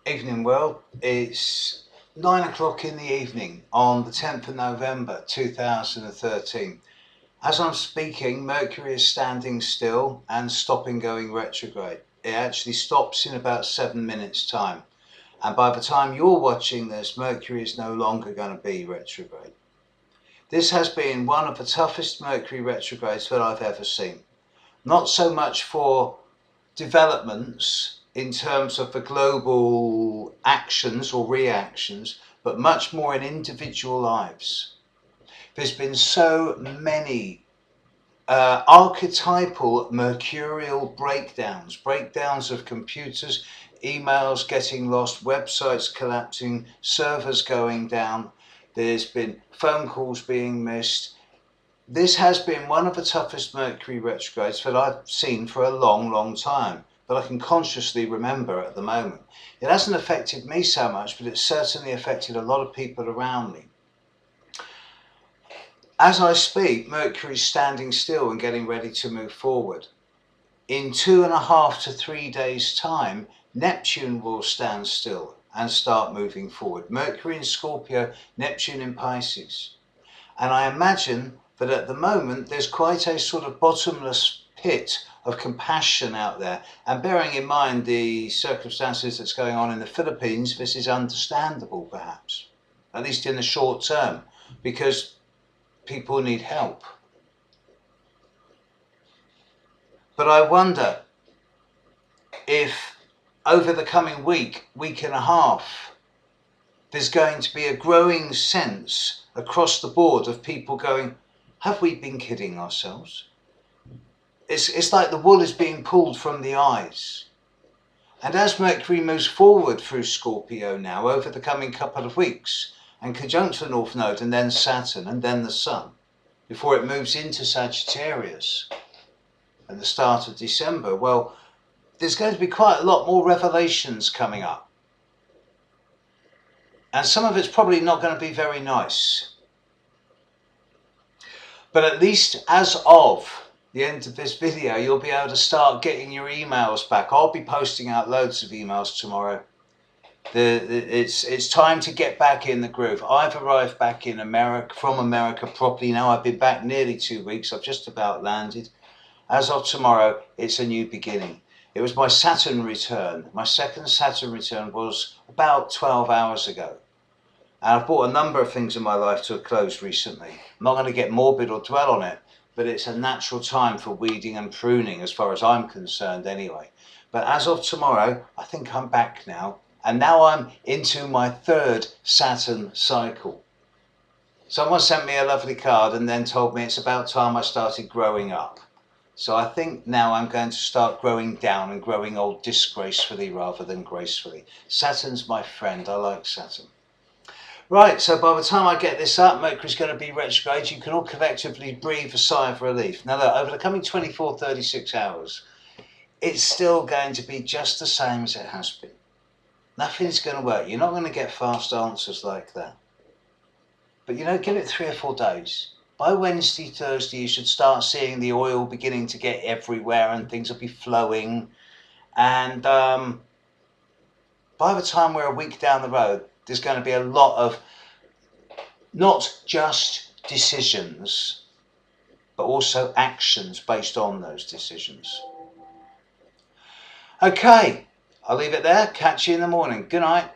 Evening world, it's 9 o'clock in the evening on the 10th of November 2013. As I'm speaking, Mercury is standing still and stopping going retrograde. It actually stops in about 7 minutes time, and by the time you're watching this, Mercury is no longer going to be retrograde. This has been one of the toughest Mercury retrogrades that I've ever seen. Not so much for developments in terms of the global actions or reactions, but much more in individual lives. There's been so many archetypal mercurial breakdowns of computers, emails getting lost, websites collapsing, servers going down. There's been phone calls being missed. This has been one of the toughest Mercury retrogrades that I've seen for a long time, that I can consciously remember at the moment. It hasn't affected me so much, but it's certainly affected a lot of people around me. As I speak, Mercury's standing still and getting ready to move forward. In 2.5 to 3 days' time, Neptune will stand still and start moving forward. Mercury in Scorpio, Neptune in Pisces. And I imagine that at the moment there's quite a sort of bottomless pit of compassion out there, and bearing in mind the circumstances that's going on in the Philippines, this is understandable perhaps, at least in the short term, because people need help. But I wonder if over the coming week and a half, there's going to be a growing sense across the board of people going, have we been kidding ourselves? It's like the wool is being pulled from the eyes. And as Mercury moves forward through Scorpio now over the coming couple of weeks, and conjunct the North Node and then Saturn and then the Sun, before it moves into Sagittarius at the start of December, well, there's going to be quite a lot more revelations coming up. And some of it's probably not going to be very nice. But at least as of the end of this video, you'll be able to start getting your emails back. I'll be posting out loads of emails tomorrow. It's time to get back in the groove. I've arrived back in America, from America properly now. I've been back nearly 2 weeks. I've just about landed. As of tomorrow, it's a new beginning. It was my Saturn return. My second Saturn return was about 12 hours ago. And I've brought a number of things in my life to a close recently. I'm not going to get morbid or dwell on it, but it's a natural time for weeding and pruning as far as I'm concerned anyway. But as of tomorrow, I think I'm back now. And now I'm into my third Saturn cycle. Someone sent me a lovely card and then told me it's about time I started growing up. So I think now I'm going to start growing down and growing old disgracefully rather than gracefully. Saturn's my friend. I like Saturn. Right, so by the time I get this up, Mercury's going to be retrograde. You can all collectively breathe a sigh of relief. Now look, over the coming 24, 36 hours, it's still going to be just the same as it has been. Nothing's going to work. You're not going to get fast answers like that. But you know, give it 3 or 4 days. By Wednesday, Thursday, you should start seeing the oil beginning to get everywhere and things will be flowing. And by the time we're a week down the road, there's going to be a lot of not just decisions, but also actions based on those decisions. Okay, I'll leave it there. Catch you in the morning. Good night.